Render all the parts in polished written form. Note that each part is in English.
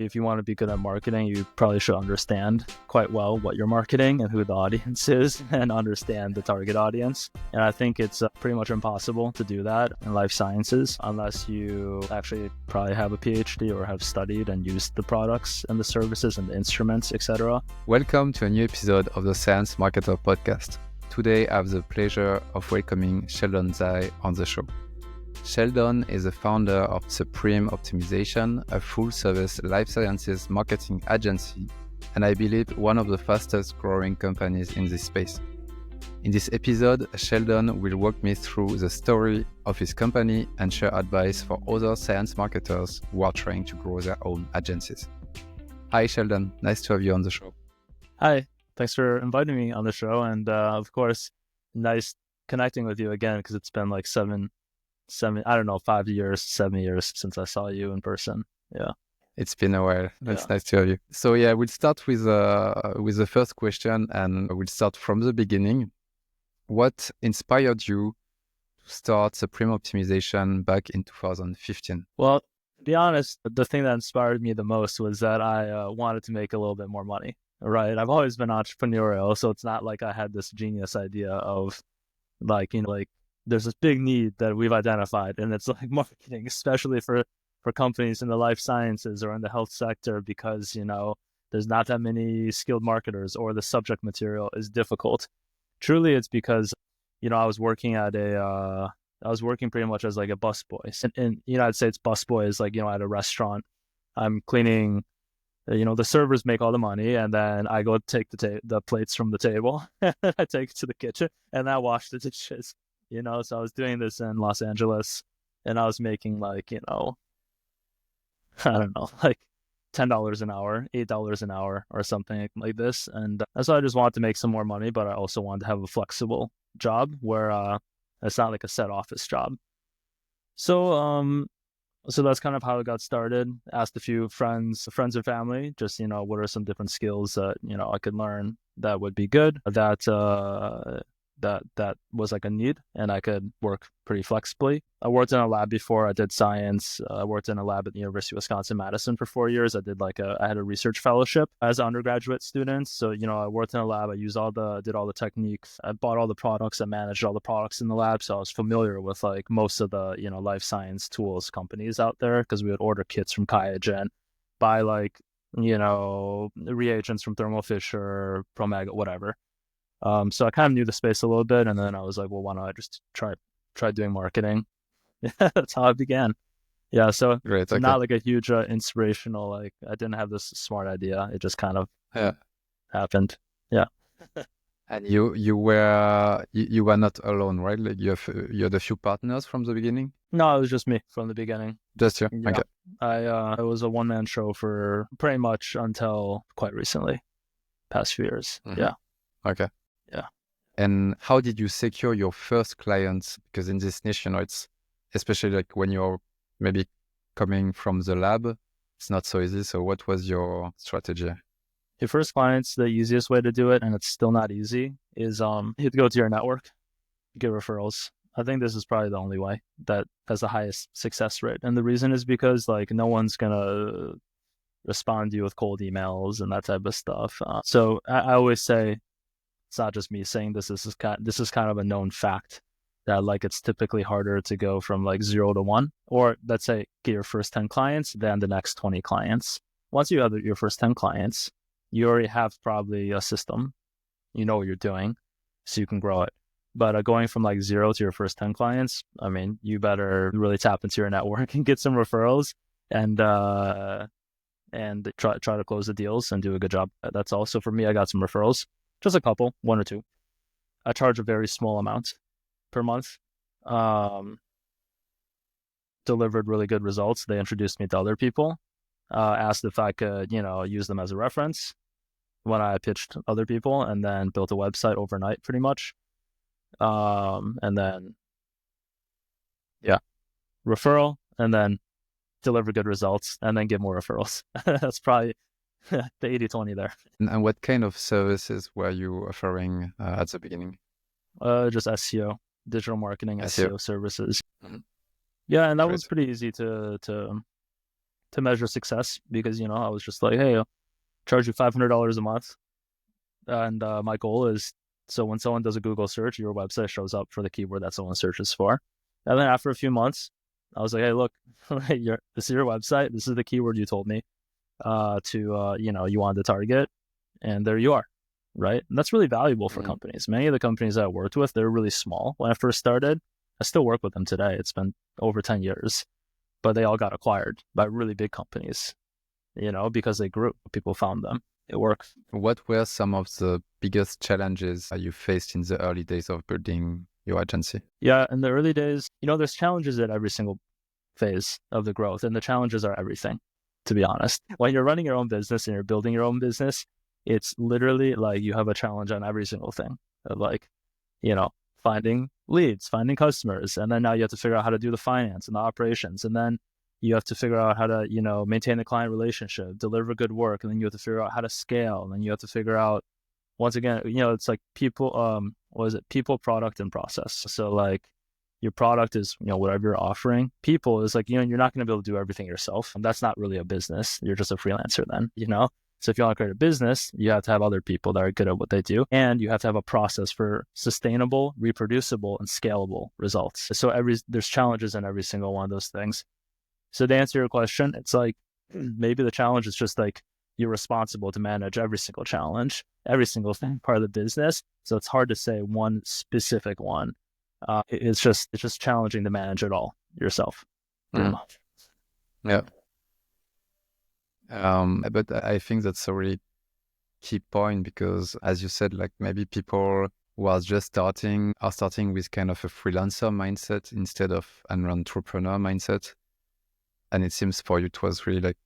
If you want to be good at marketing, you probably should understand quite well what you're marketing and who the audience is and understand the target audience. And I think it's pretty much impossible to do that in life sciences unless you actually probably have a PhD or have studied and used the products and the services and the instruments, etc. Welcome to a new episode of the Science Marketer podcast. Today, I have the pleasure of welcoming Sheldon Zhai on the show. Sheldon is the founder of Supreme Optimization, a full-service life sciences marketing agency, and I believe one of the fastest growing companies in this space. In this episode, Sheldon will walk me through the story of his company and share advice for other science marketers who are trying to grow their own agencies. Hi, Sheldon. Nice to have you on the show. Hi, thanks for inviting me on the show. And of course, nice connecting with you again, because it's been like 7 years, 7 years since I saw you in person. Yeah. It's been a while. It's nice to have you. So yeah, we'll start with the first question, and we'll start from the beginning. What inspired you to start Supreme Optimization back in 2015? Well, to be honest, the thing that inspired me the most was that I wanted to make a little bit more money, right? I've always been entrepreneurial, so it's not like I had this genius idea of like there's this big need that we've identified, and it's like marketing, especially for companies in the life sciences or in the health sector, because, there's not that many skilled marketers or the subject material is difficult. Truly, it's because, I was working pretty much as like a busboy. In the United States, busboy is like, at a restaurant. I'm cleaning, the servers make all the money, and then I go take the plates from the table, and I take it to the kitchen, and I wash the dishes. So I was doing this in Los Angeles, and I was making like, I don't know, like $10 an hour, $8 an hour or something like this. And so I just wanted to make some more money, but I also wanted to have a flexible job where it's not like a set office job. So that's kind of how it got started. Asked a few friends and family, just, what are some different skills that, I could learn that would be good, that was like a need, and I could work pretty flexibly. I worked in a lab before. I did science. I worked in a lab at the University of Wisconsin-Madison for 4 years. I did I had a research fellowship as an undergraduate student. So, I worked in a lab. I did all the techniques. I bought all the products. I managed all the products in the lab. So I was familiar with like most of the, life science tools companies out there, because we would order kits from QIAGEN, buy reagents from Thermo Fisher, Promega, whatever. So I kind of knew the space a little bit, and then I was like, well, why don't I just try doing marketing? Yeah, that's how I began. Yeah, so Great, okay. Not like a huge inspirational, like I didn't have this smart idea. It just kind of happened. Yeah. And you were not alone, right? Like you had a few partners from the beginning? No, it was just me from the beginning. Just you? Yeah. Okay. I was a one-man show for pretty much until quite recently, past few years. Mm-hmm. Yeah. Okay. Yeah. And how did you secure your first clients? Because in this niche, it's especially like when you're maybe coming from the lab, it's not so easy. So what was your strategy? Your first clients, the easiest way to do it, and it's still not easy, is you have to go to your network, get referrals. I think this is probably the only way that has the highest success rate. And the reason is because like no one's going to respond to you with cold emails and that type of stuff. So I always say, it's not just me saying this. This is kind of a known fact that like it's typically harder to go from like 0 to 1, or let's say get your first 10 clients than the next 20 clients. Once you have your first 10 clients, you already have probably a system, what you're doing, so you can grow it. But going from like 0 to your first 10 clients, I mean, you better really tap into your network and get some referrals and try to close the deals and do a good job. That's also for me. I got some referrals. Just a couple, 1 or 2. I charge a very small amount per month. Delivered really good results. They introduced me to other people. Asked if I could, use them as a reference when I pitched other people, and then built a website overnight pretty much. And then, referral, and then deliver good results, and then get more referrals. That's probably the 80-20 there. And what kind of services were you offering at the beginning? Just SEO, digital marketing, SEO services. Mm-hmm. Yeah, and that was pretty easy to to measure success because, I was just like, hey, I'll charge you $500 a month. And my goal is, so when someone does a Google search, your website shows up for the keyword that someone searches for. And then after a few months, I was like, hey, look, this is your website. This is the keyword you told me you wanted to target. And there you are, right? And that's really valuable for companies. Many of the companies I worked with, they're really small. When I first started, I still work with them today. It's been over 10 years, but they all got acquired by really big companies, because they grew. People found them. It works. What were some of the biggest challenges you faced in the early days of building your agency? Yeah, in the early days, there's challenges at every single phase of the growth, and the challenges are everything, to be honest. When you're running your own business and you're building your own business, it's literally like you have a challenge on every single thing of finding leads, finding customers. And then now you have to figure out how to do the finance and the operations. And then you have to figure out how to, maintain the client relationship, deliver good work. And then you have to figure out how to scale. And then you have to figure out, once again, it's like people, people, product, and process. So like your product is, whatever you're offering. People is like, you're not going to be able to do everything yourself. And that's not really a business. You're just a freelancer then, So if you want to create a business, you have to have other people that are good at what they do. And you have to have a process for sustainable, reproducible, and scalable results. So there's challenges in every single one of those things. So to answer your question, it's like, maybe the challenge is just like, you're responsible to manage every single challenge, every single thing, part of the business. So it's hard to say one specific one. It's just challenging to manage it all yourself. Pretty much. Yeah. But I think that's a really key point because, as you said, like maybe people who are just starting are starting with kind of a freelancer mindset instead of an entrepreneur mindset. And it seems for you it was really like,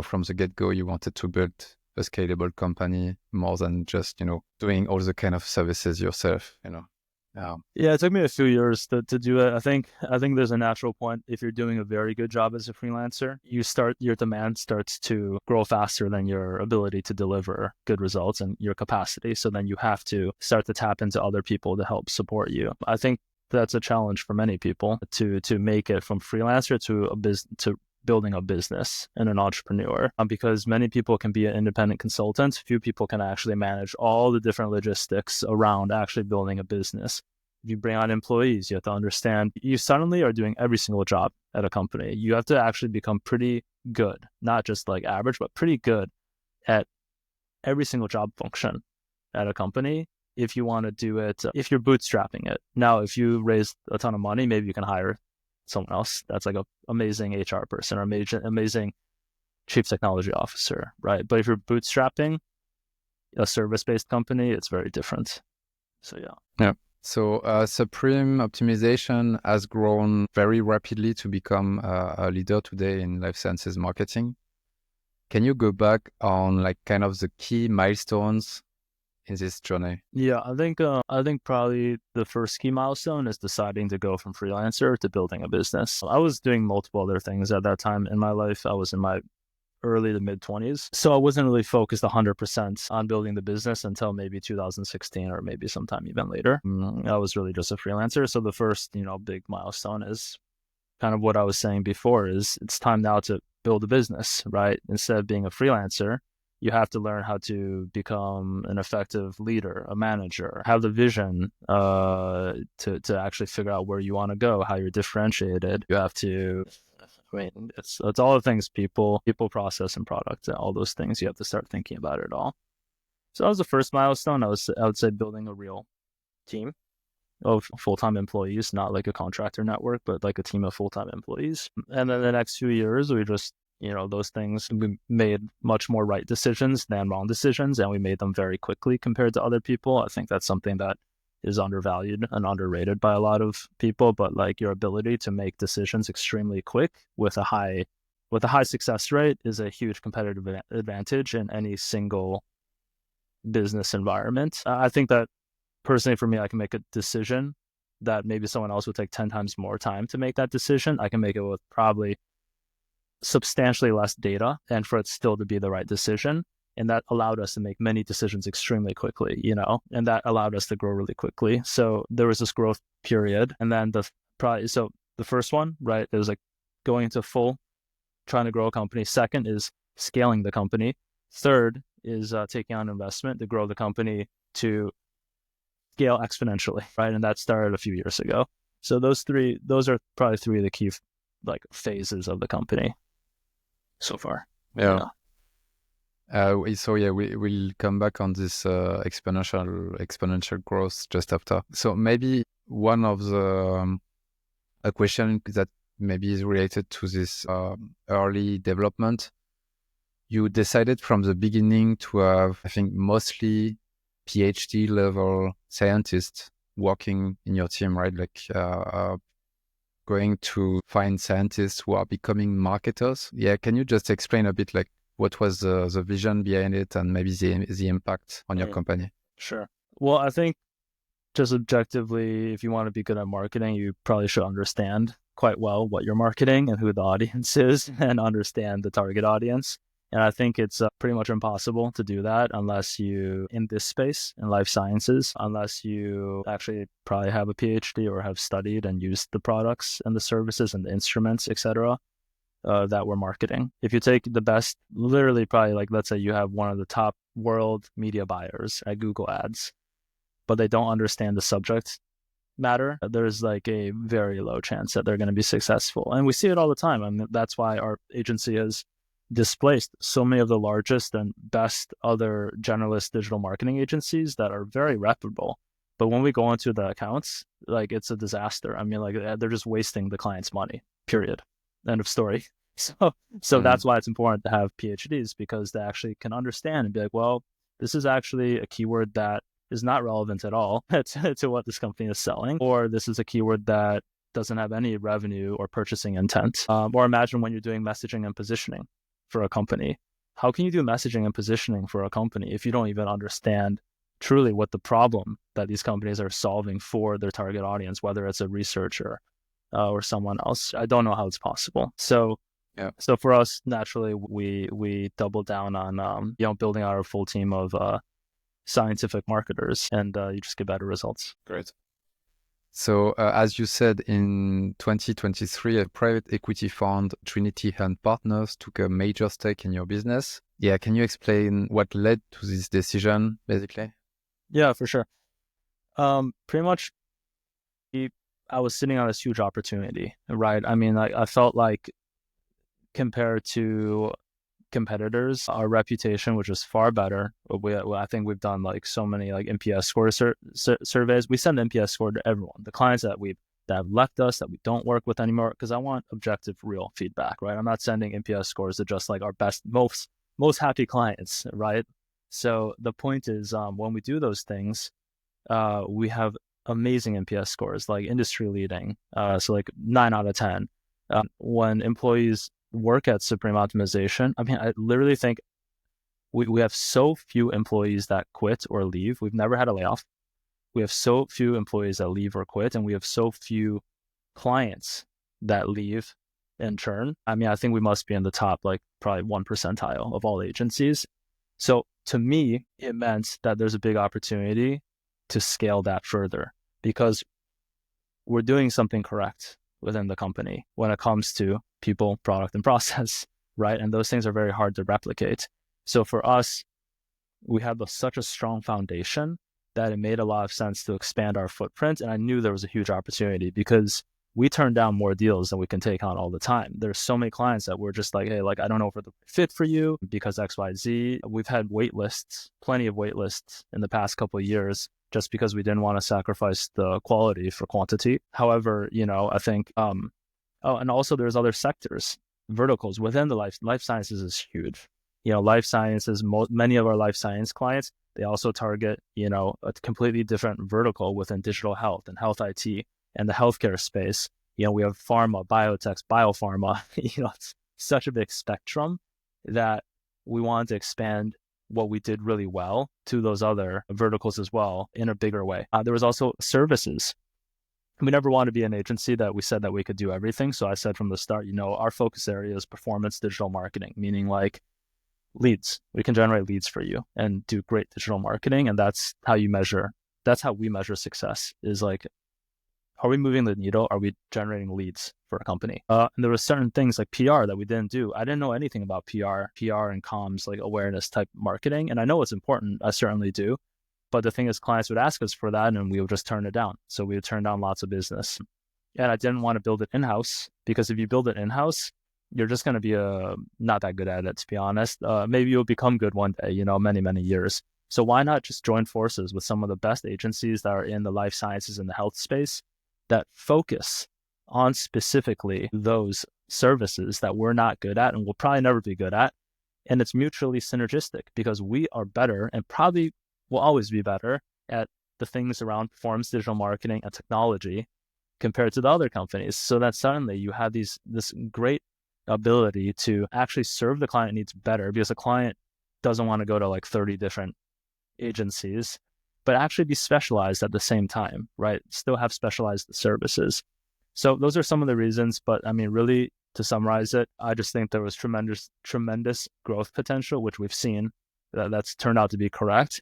from the get-go, you wanted to build a scalable company more than just, doing all the kind of services yourself, Yeah, it took me a few years to do it. I think there's a natural point. If you're doing a very good job as a freelancer, your demand starts to grow faster than your ability to deliver good results and your capacity. So then you have to start to tap into other people to help support you. I think that's a challenge for many people to make it from freelancer to building a business and an entrepreneur, because many people can be an independent consultant. Few people can actually manage all the different logistics around actually building a business. If you bring on employees, you have to understand you suddenly are doing every single job at a company. You have to actually become pretty good, not just like average, but pretty good at every single job function at a company. If you want to do it, if you're bootstrapping it. Now, if you raise a ton of money, maybe you can hire someone else that's like an amazing HR person or amazing chief technology officer, right? But if you're bootstrapping a service-based company, it's very different. So yeah. So Supreme Optimization has grown very rapidly to become a leader today in life sciences marketing. Can you go back on like kind of the key milestones in this journey? Yeah, I think probably the first key milestone is deciding to go from freelancer to building a business. I was doing multiple other things at that time in my life. I was in my early to mid 20s. So I wasn't really focused 100% on building the business until maybe 2016 or maybe sometime even later. I was really just a freelancer. So the first, big milestone is kind of what I was saying before is it's time now to build a business, right? Instead of being a freelancer, you have to learn how to become an effective leader, a manager, have the vision to actually figure out where you want to go, how you're differentiated. You have to, it's all the things, people, process, and product, all those things. You have to start thinking about it all. So that was the first milestone. I would say building a real team of full-time employees, not like a contractor network, but like a team of full-time employees. And then the next few years, we just those things, we made much more right decisions than wrong decisions, and we made them very quickly compared to other people. I think that's something that is undervalued and underrated by a lot of people, but like your ability to make decisions extremely quick with a high success rate is a huge competitive advantage in any single business environment. I think that personally for me, I can make a decision that maybe someone else would take 10 times more time to make that decision. I can make it with probably substantially less data and for it still to be the right decision. And that allowed us to make many decisions extremely quickly, and that allowed us to grow really quickly. So there was this growth period. And then the first one, right, it was like going into full trying to grow a company. Second is scaling the company. Third is taking on investment to grow the company to scale exponentially, right? And that started a few years ago. So those are probably three of the key like phases of the company so far. Yeah. We will come back on this exponential growth just after. So maybe one of the a question that maybe is related to this early development. You decided from the beginning to have, I think, mostly PhD level scientists working in your team, right? Like going to find scientists who are becoming marketers. Yeah, can you just explain a bit like what was the vision behind it and maybe the impact on your company? Sure. Well, I think just objectively, if you want to be good at marketing, you probably should understand quite well what you're marketing and who the audience is and understand the target audience. And I think it's pretty much impossible to do that unless you, in this space, in life sciences, unless you actually probably have a PhD or have studied and used the products and the services and the instruments, etc., that we're marketing. If you take the best, literally probably like, let's say you have one of the top world media buyers at Google Ads, but they don't understand the subject matter, there's like a very low chance that they're going to be successful. And we see it all the time. I mean, that's why our agency has displaced so many of the largest and best other generalist digital marketing agencies that are very reputable. But when we go into the accounts, like it's a disaster. I mean, like they're just wasting the client's money, period. End of story. So that's why it's important to have PhDs, because they actually can understand and be like, well, this is actually a keyword that is not relevant at all to what this company is selling, or this is a keyword that doesn't have any revenue or purchasing intent. Or imagine when you're doing messaging and positioning for a company. How can you do messaging and positioning for a company if you don't even understand truly what the problem that these companies are solving for their target audience, whether it's a researcher or someone else? I don't know how it's possible. So for us, naturally, we double down on building out a full team of scientific marketers, and you just get better results. Great. So as you said, in 2023, a private equity fund, Trinity Hunt Partners, took a major stake in your business. Yeah, can you explain what led to this decision, basically? Yeah, for sure. Pretty much, I was sitting on this huge opportunity, right? I mean, I felt like compared to competitors, our reputation, which is far better. I think we've done like so many like NPS score surveys. We send NPS score to everyone, the clients that have left us, that we don't work with anymore, because I want objective, real feedback, right? I'm not sending NPS scores to just like our best, most happy clients, right? So the point is, when we do those things, we have amazing NPS scores, like industry leading, so like 9 out of 10. When employees work at Supreme Optimization, I mean, I literally think we have so few employees that quit or leave. We've never had a layoff. We have so few employees that leave or quit, and we have so few clients that leave and churn. I mean, I think we must be in the top, like probably 1 percentile of all agencies. So to me, it meant that there's a big opportunity to scale that further, because we're doing something correct within the company when it comes to people, product, and process, right? And those things are very hard to replicate. So for us, we have such a strong foundation that it made a lot of sense to expand our footprint. And I knew there was a huge opportunity, because we turn down more deals than we can take on all the time. There's so many clients that we're just like, hey, like, I don't know if we're the fit for you because X, Y, Z. We've had wait lists, plenty of wait lists in the past couple of years, just because we didn't want to sacrifice the quality for quantity. However, I think, and also there's other sectors, verticals within the life sciences is huge. Life sciences, many of our life science clients, they also target, a completely different vertical within digital health and health IT and the healthcare space. We have pharma, biotech, biopharma, it's such a big spectrum that we wanted to expand what we did really well to those other verticals as well in a bigger way. There was also services. We never wanted to be an agency that we said that we could do everything. So I said from the start, our focus area is performance digital marketing, meaning like leads. We can generate leads for you and do great digital marketing. And that's how we measure success, is like Are we moving the needle? Are we generating leads for a company? And there were certain things like PR that we didn't do. I didn't know anything about PR and comms, like awareness type marketing. And I know it's important. I certainly do. But the thing is, clients would ask us for that and we would just turn it down. So we would turn down lots of business. And I didn't want to build it in-house, because if you build it in-house, you're just going to be not that good at it, to be honest. Maybe you'll become good one day, many, many years. So why not just join forces with some of the best agencies that are in the life sciences and the health space that focus on specifically those services that we're not good at and will probably never be good at. And it's mutually synergistic, because we are better and probably will always be better at the things around performance digital marketing and technology compared to the other companies. So that suddenly you have this great ability to actually serve the client needs better, because a client doesn't want to go to like 30 different agencies, but actually be specialized at the same time, right? Still have specialized services. So those are some of the reasons. But I mean, really, to summarize it, I just think there was tremendous growth potential, which we've seen that's turned out to be correct.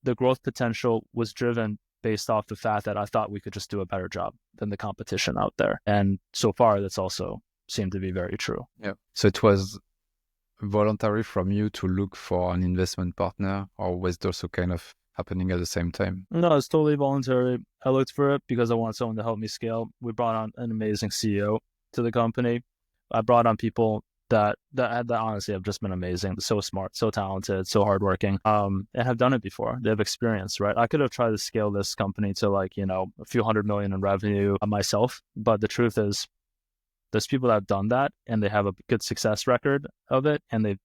The growth potential was driven based off the fact that I thought we could just do a better job than the competition out there. And so far, that's also seemed to be very true. Yeah. So it was voluntary from you to look for an investment partner, or was it also kind of happening at the same time? No, it's totally voluntary. I looked for it because I wanted someone to help me scale. We brought on an amazing CEO to the company. I brought on people that honestly have just been amazing, so smart, so talented, so hardworking, and have done it before. They have experience, right? I could have tried to scale this company to like, a few $100 million in revenue myself, but the truth is there's people that have done that and they have a good success record of it. And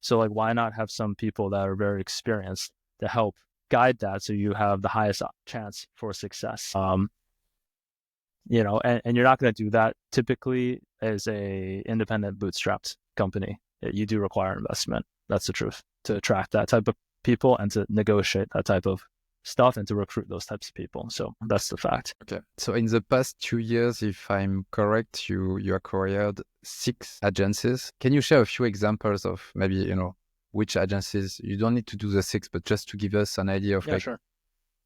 so like, why not have some people that are very experienced to help guide that, so you have the highest chance for success? And you're not going to do that typically as a independent bootstrapped company. You do require investment. That's the truth, to attract that type of people and to negotiate that type of stuff and to recruit those types of people. So that's the fact. Okay. So in the past 2 years, if I'm correct, you acquired 6 agencies. Can you share a few examples of maybe, which agencies? You don't need to do the 6, but just to give us an idea of Sure.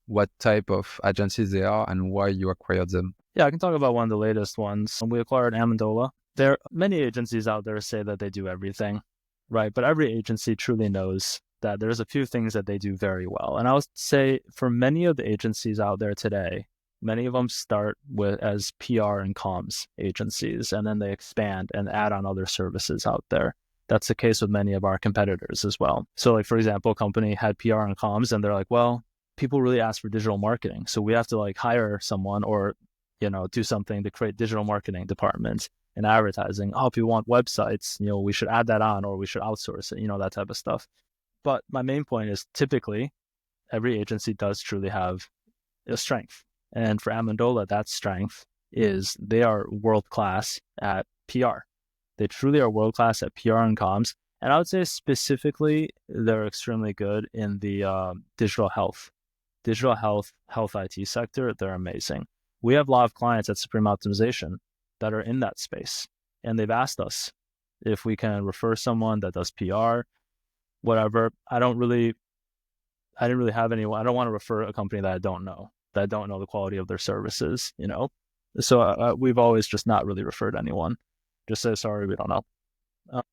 What type of agencies they are and why you acquired them. Yeah, I can talk about one of the latest ones. We acquired Amendola. There are many agencies out there say that they do everything, right? But every agency truly knows that there's a few things that they do very well. And I would say for many of the agencies out there today, many of them start as PR and comms agencies, and then they expand and add on other services out there. That's the case with many of our competitors as well. So like, for example, a company had PR and comms and they're like, well, people really ask for digital marketing. So we have to like hire someone or, do something to create digital marketing departments and advertising. Oh, people want websites, we should add that on, or we should outsource it, that type of stuff. But my main point is typically every agency does truly have a strength. And for Amendola, that strength is they are world-class at PR. They truly are world-class at PR and comms. And I would say specifically, they're extremely good in the digital health IT sector. They're amazing. We have a lot of clients at Supreme Optimization that are in that space. And they've asked us if we can refer someone that does PR, whatever. I didn't really have anyone. I don't want to refer a company that I don't know the quality of their services, So we've always just not really referred anyone. Just say, sorry, we don't know.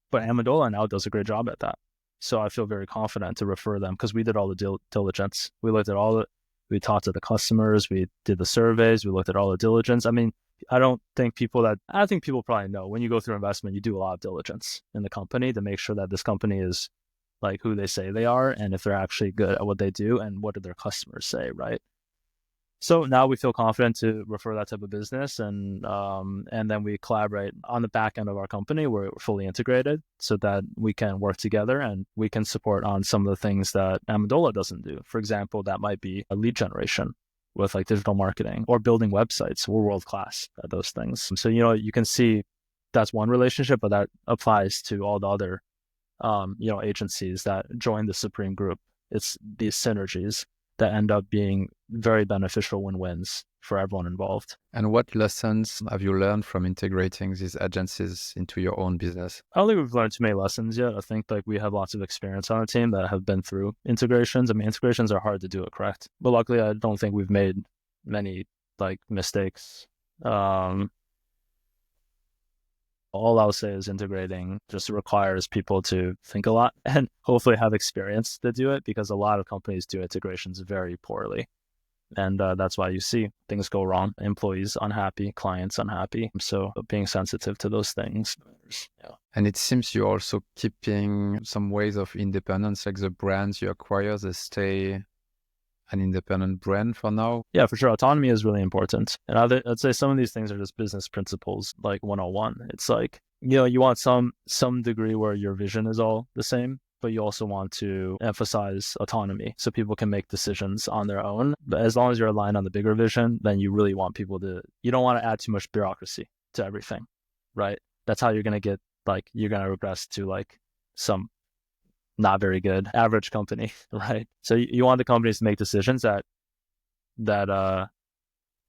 But Amendola now does a great job at that. So I feel very confident to refer them because we did all the diligence. We looked at we talked to the customers, we did the surveys, we looked at all the diligence. I mean, I think people probably know when you go through investment, you do a lot of diligence in the company to make sure that this company is like who they say they are and if they're actually good at what they do and what do their customers say, right? So now we feel confident to refer that type of business, and then we collaborate on the back end of our company where we're fully integrated so that we can work together and we can support on some of the things that Amendola doesn't do. For example, that might be a lead generation with like digital marketing or building websites. We're world class at those things. So, you can see that's one relationship, but that applies to all the other, agencies that join the Supreme Group. It's these synergies that end up being very beneficial win-wins for everyone involved. And what lessons have you learned from integrating these agencies into your own business? I don't think we've learned too many lessons yet. I think we have lots of experience on our team that have been through integrations. I mean, integrations are hard to do it correct. But luckily, I don't think we've made many like mistakes. Um, all I'll say is integrating just requires people to think a lot and hopefully have experience to do it, because a lot of companies do integrations very poorly. And that's why you see things go wrong, employees unhappy, clients unhappy. So being sensitive to those things. Yeah. And it seems you're also keeping some ways of independence, like the brands you acquire, they stay an independent brand for now. Yeah, for sure. Autonomy is really important. And I'd say some of these things are just business principles, like 101. It's like, you want some degree where your vision is all the same, but you also want to emphasize autonomy so people can make decisions on their own. But as long as you're aligned on the bigger vision, then you really want people you don't want to add too much bureaucracy to everything, right? That's how you're going to get, you're going to regress to some not very good average company, right? So you want the companies to make decisions that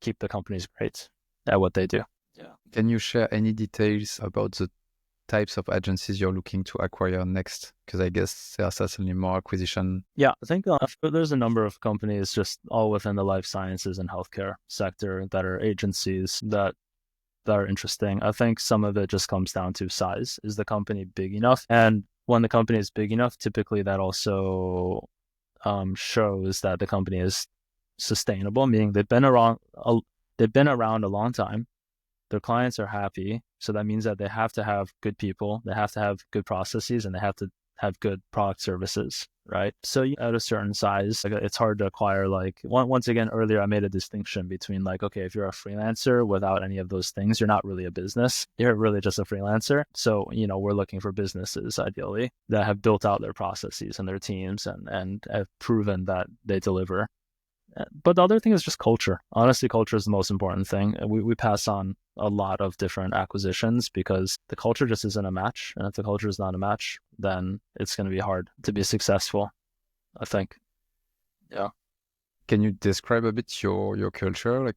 keep the companies great at what they do. Yeah. Can you share any details about the types of agencies you're looking to acquire next? Because I guess there are certainly more acquisition. Yeah, I think there's a number of companies just all within the life sciences and healthcare sector that are agencies that are interesting. I think some of it just comes down to size. Is the company big enough? And when the company is big enough, typically that also shows that the company is sustainable, meaning they've been around a long time. Their clients are happy, so that means that they have to have good people, they have to have good processes, and they have to have good product services, right? So at a certain size, it's hard to acquire. Once again, earlier I made a distinction between okay, if you're a freelancer without any of those things, you're not really a business. You're really just a freelancer. So we're looking for businesses ideally that have built out their processes and their teams and have proven that they deliver. But the other thing is just culture. Honestly, culture is the most important thing. We pass on a lot of different acquisitions because the culture just isn't a match. And if the culture is not a match, then it's going to be hard to be successful, I think. Yeah. Can you describe a bit your culture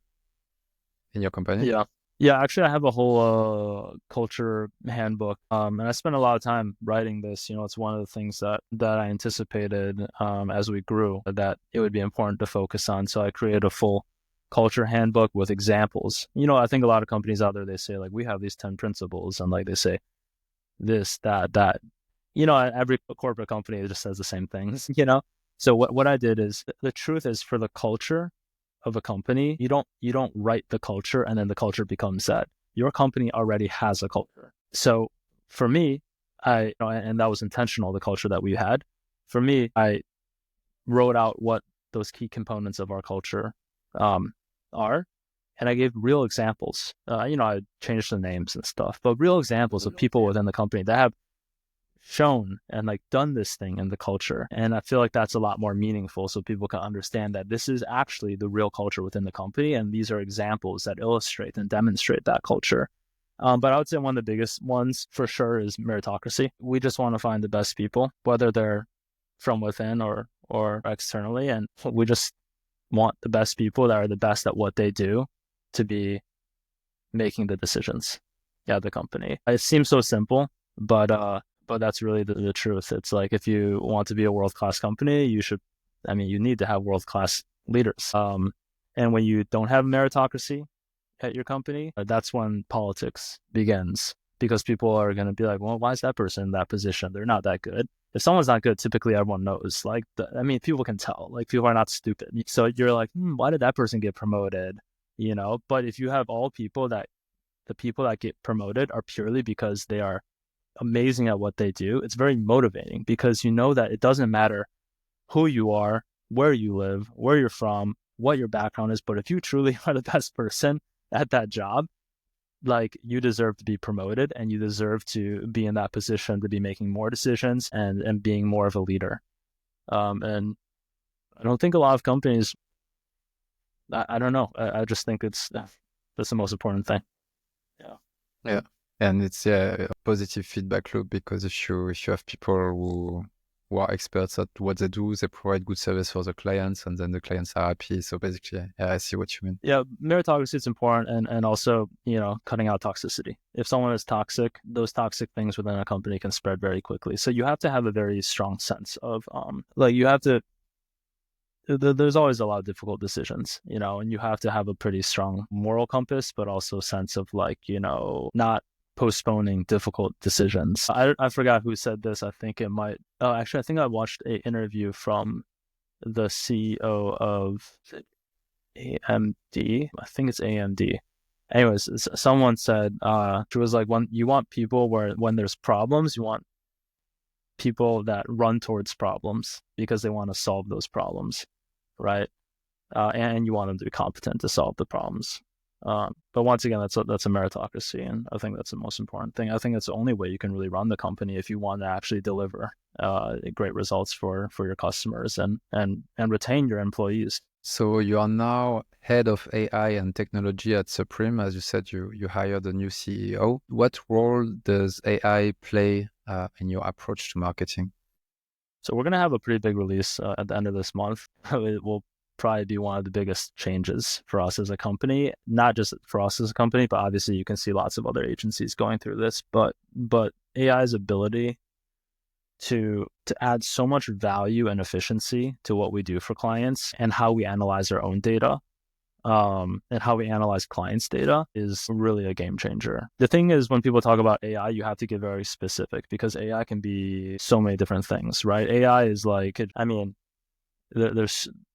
in your company? Yeah. Yeah, actually, I have a whole culture handbook, and I spent a lot of time writing this. It's one of the things that I anticipated as we grew that it would be important to focus on. So I created a full culture handbook with examples. I think a lot of companies out there, they say we have these 10 principles, and they say this, that. Every corporate company just says the same things. So what I did is, the truth is, for the culture of a company, you don't write the culture and then the culture becomes that. Your company already has a culture. So for me, and that was intentional, the culture that we had. For me, I wrote out what those key components of our culture are, and I gave real examples. I changed the names and stuff, but real examples of people within the company that have shown and done this thing in the culture. And I feel like that's a lot more meaningful, so people can understand that this is actually the real culture within the company, and these are examples that illustrate and demonstrate that culture. But I would say one of the biggest ones for sure is meritocracy. We just want to find the best people, whether they're from within or externally, and we just want the best people that are the best at what they do to be making the decisions at the company. It seems so simple, but that's really the truth. It's if you want to be a world-class company, you need to have world-class leaders. And when you don't have meritocracy at your company, that's when politics begins, because people are going to be well, why is that person in that position? They're not that good. If someone's not good, typically everyone knows. People can tell. People are not stupid. So you're why did that person get promoted? But if you have the people that get promoted are purely because they are amazing at what they do, it's very motivating, because that it doesn't matter who you are, where you live, where you're from, what your background is, but if you truly are the best person at that job, you deserve to be promoted, and you deserve to be in that position to be making more decisions and being more of a leader. And I don't think a lot of companies, I don't know, I just think that's the most important thing. Yeah. And it's a positive feedback loop, because if you have people who are experts at what they do, they provide good service for the clients, and then the clients are happy. So basically, I see what you mean. Yeah, meritocracy is important, and also cutting out toxicity. If someone is toxic, those toxic things within a company can spread very quickly. So you have to have a very strong sense of you have to there's always a lot of difficult decisions, and you have to have a pretty strong moral compass, but also a sense of like, not postponing difficult decisions. I forgot who said this. I think it might, oh, actually, I think I watched an interview from the CEO of AMD. I think it's AMD. Anyways, someone said, it was like, when you want people when there's problems, you want people that run towards problems because they want to solve those problems, right? And you want them to be competent to solve the problems. But once again, that's a meritocracy, and I think that's the most important thing. I think that's the only way you can really run the company if you want to actually deliver great results for your customers and retain your employees. So you are now head of AI and technology at Supreme. As you said, you hired a new CEO. What role does AI play in your approach to marketing? So we're going to have a pretty big release at the end of this month. It will probably be one of the biggest changes for us as a company, not just for us as a company, but obviously you can see lots of other agencies going through this. But AI's ability to add so much value and efficiency to what we do for clients and how we analyze our own data, and how we analyze clients' data is really a game changer. The thing is, when people talk about AI, you have to get very specific because AI can be so many different things, right? AI is like,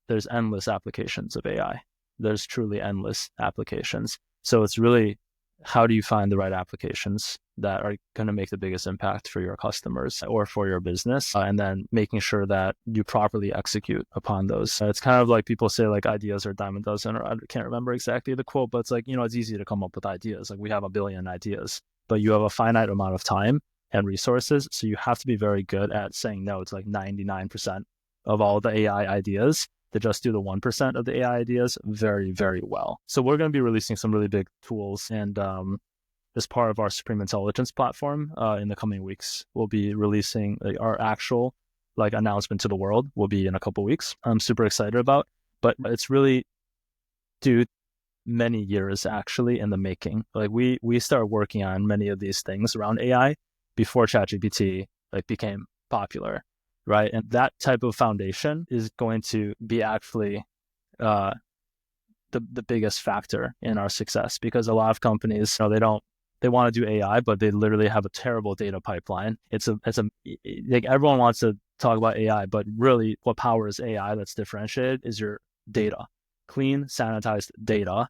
there's endless applications of AI. There's truly endless applications. So it's really, how do you find the right applications that are going to make the biggest impact for your customers or for your business, and then making sure that you properly execute upon those. It's kind of like people say like ideas are a dime a dozen, or I can't remember exactly the quote, but it's like, it's easy to come up with ideas. Like we have a billion ideas, but you have a finite amount of time and resources. So you have to be very good at saying no to like 99% of all the AI ideas, to just do the 1% of the AI ideas very, very well. So we're going to be releasing some really big tools, and as part of our Supreme Intelligence platform in the coming weeks, we'll be releasing our actual announcement to the world will be in a couple of weeks. I'm super excited about, but it's really many years actually in the making. Like we started working on many of these things around AI before ChatGPT became popular. Right. And that type of foundation is going to be actually the biggest factor in our success, because a lot of companies, they want to do AI, but they literally have a terrible data pipeline. It's like everyone wants to talk about AI, but really what powers AI that's differentiated is your data, clean, sanitized data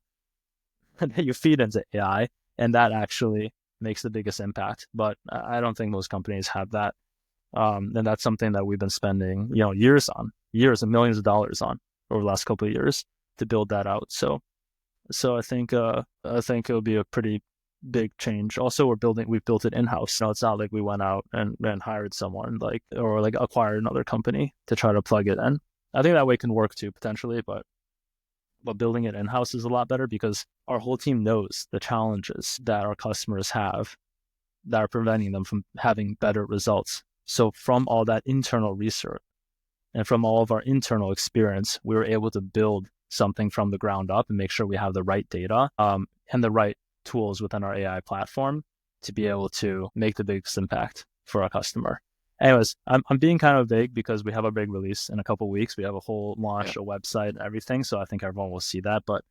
that you feed into AI. And that actually makes the biggest impact. But I don't think most companies have that. And that's something that we've been spending, years and millions of dollars on over the last couple of years to build that out. So I think it'll be a pretty big change. Also, we've built it in-house. It's not like we went out and hired someone or acquired another company to try to plug it in. I think that way can work too, potentially, but building it in-house is a lot better because our whole team knows the challenges that our customers have that are preventing them from having better results. So from all that internal research and from all of our internal experience, we were able to build something from the ground up and make sure we have the right data and the right tools within our AI platform to be able to make the biggest impact for our customer. Anyways, I'm being kind of vague because we have a big release in a couple of weeks. We have a whole launch, a website, and everything. So I think everyone will see that. But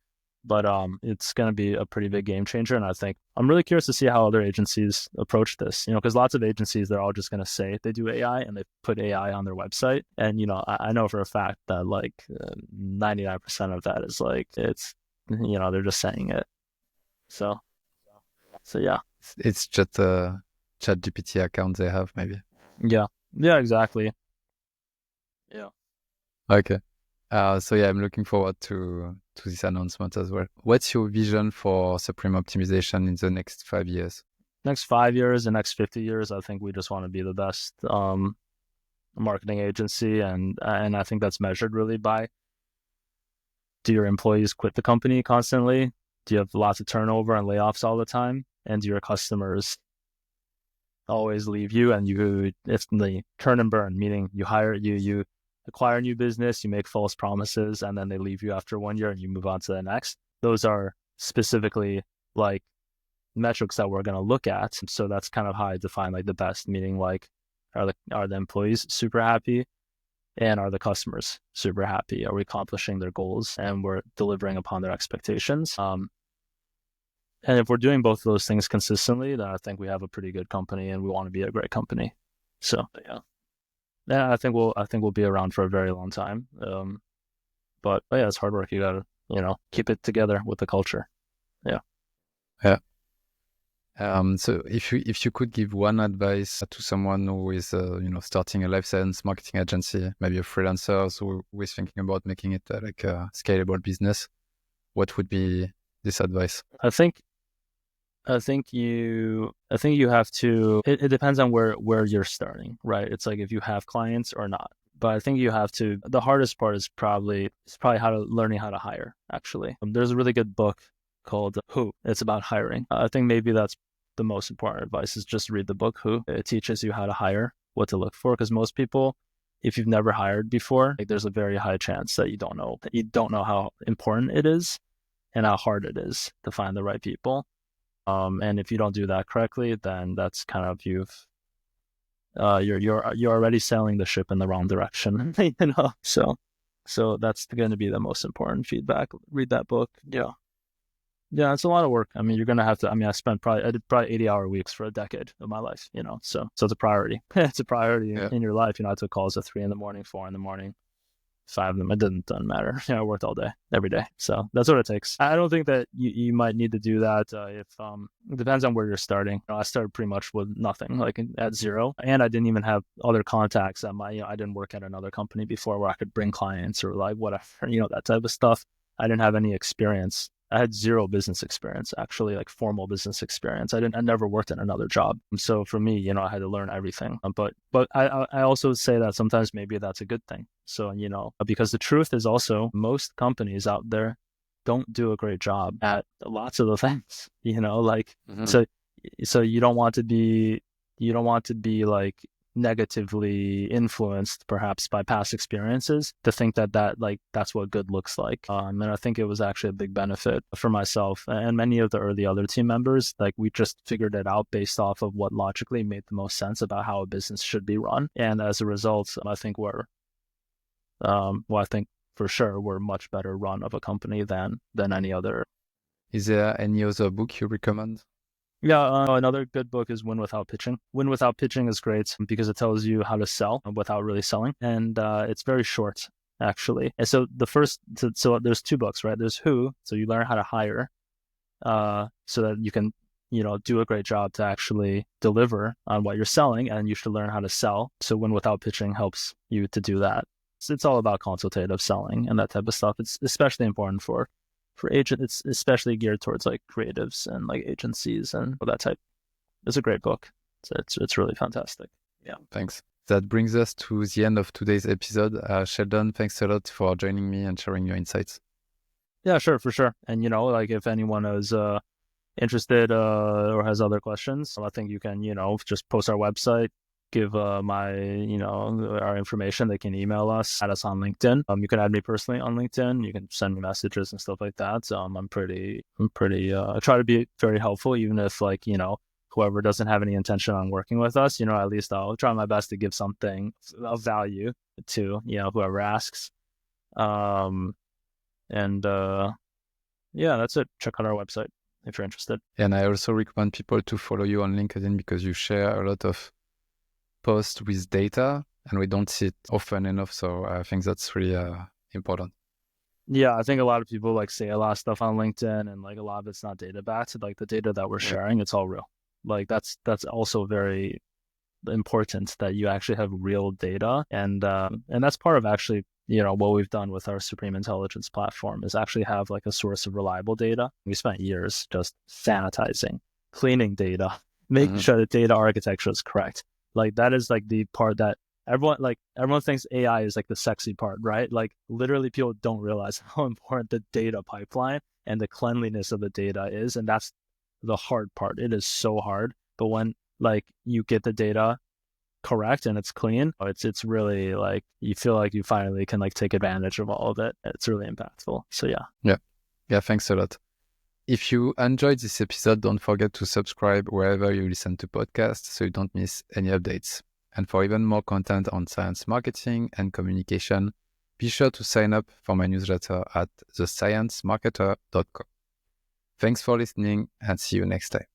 it's going to be a pretty big game changer. And I think I'm really curious to see how other agencies approach this, because lots of agencies, they're all just going to say they do AI and they put AI on their website. And, I know for a fact that 99% of that is it's, they're just saying it. So yeah. It's just a ChatGPT account they have, maybe. Yeah, exactly. Yeah. Okay. So yeah, I'm looking forward to this announcement as well. What's your vision for Supreme Optimization in the next 5 years? Next 5 years, the next 50 years, I think we just want to be the best marketing agency, and I think that's measured really by, do your employees quit the company constantly? Do you have lots of turnover and layoffs all the time? And do your customers always leave you, and it's the turn and burn, meaning you acquire new business, you make false promises, and then they leave you after 1 year and you move on to the next. Those are specifically metrics that we're going to look at. So that's kind of how I define the best, meaning are the employees super happy? And are the customers super happy? Are we accomplishing their goals and we're delivering upon their expectations? And if we're doing both of those things consistently, then I think we have a pretty good company and we want to be a great company. So yeah, I think we'll be around for a very long time. But yeah, it's hard work. You gotta, keep it together with the culture. Yeah. Yeah. So if you could give one advice to someone who is starting a life science marketing agency, maybe a freelancer who is thinking about making it like a scalable business, what would be this advice? I think you have to. It depends on where you're starting, right? It's like if you have clients or not. But I think you have to. The hardest part is probably learning how to hire. Actually, there's a really good book called Who. It's about hiring. I think maybe that's the most important advice is just read the book Who. It teaches you how to hire, what to look for, because most people, if you've never hired before, like there's a very high chance that you don't know how important it is and how hard it is to find the right people. And if you don't do that correctly, then that's kind of you're already sailing the ship in the wrong direction, So that's going to be the most important feedback. Read that book. Yeah, it's a lot of work. I mean, you're going to have to, I did probably 80-hour weeks for a decade of my life, so it's a priority. It's a priority in your life. I took calls at 3 a.m, 4 a.m, 5 of them. It doesn't matter. I worked all day, every day. So that's what it takes. I don't think that you might need to do that if it depends on where you're starting. I started pretty much with nothing, like at zero. And I didn't even have other contacts at I didn't work at another company before where I could bring clients or like whatever, that type of stuff. I didn't have any experience. I had zero business experience, actually, like formal business experience. I never worked in another job. So for me, I had to learn everything. But I also say that sometimes maybe that's a good thing. So, because the truth is also most companies out there don't do a great job at lots of the things, so you don't want to be like negatively influenced perhaps by past experiences to think that that's what good looks like. And I think it was actually a big benefit for myself and many of the early other team members. Like we just figured it out based off of what logically made the most sense about how a business should be run. And as a result, I think I think for sure we're much better run of a company than any other. Is there any other book you recommend? Yeah, another good book is Win Without Pitching. Win Without Pitching is great because it tells you how to sell without really selling. And it's very short, actually. And so so there's 2 books, right? There's Who, so you learn how to hire so that you can, do a great job to actually deliver on what you're selling, and you should learn how to sell. So Win Without Pitching helps you to do that. So it's all about consultative selling and that type of stuff. It's especially important for agents. It's especially geared towards like creatives and like agencies and that type. It's a great book. It's really fantastic. Yeah. Thanks. That brings us to the end of today's episode. Sheldon, thanks a lot for joining me and sharing your insights. Yeah, sure, for sure. And like if anyone is interested or has other questions, I think you can just post our website, give our information. They can email us, add us on LinkedIn. You can add me personally on LinkedIn. You can send me messages and stuff like that. So I'm pretty I try to be very helpful, even if whoever doesn't have any intention on working with us, at least I'll try my best to give something of value to whoever asks. Yeah, that's it. Check out our website if you're interested. And I also recommend people to follow you on LinkedIn because you share a lot of post with data and we don't see it often enough, so I think that's really important. Yeah, I think a lot of people say a lot of stuff on LinkedIn and a lot of it's not data backed. Like the data that we're sharing, it's all real. That's also very important that you actually have real data, and that's part of actually what we've done with our Supreme Intelligence platform is actually have a source of reliable data. We spent years just sanitizing, cleaning data, making sure the data architecture is correct. That is the part that everyone thinks AI is the sexy part, right? Literally people don't realize how important the data pipeline and the cleanliness of the data is. And that's the hard part. It is so hard. But when you get the data correct and it's clean, it's really you feel like you finally can take advantage of all of it. It's really impactful. So yeah, thanks a lot. If you enjoyed this episode, don't forget to subscribe wherever you listen to podcasts so you don't miss any updates. And for even more content on science marketing and communication, be sure to sign up for my newsletter at thesciencemarketer.com. Thanks for listening and see you next time.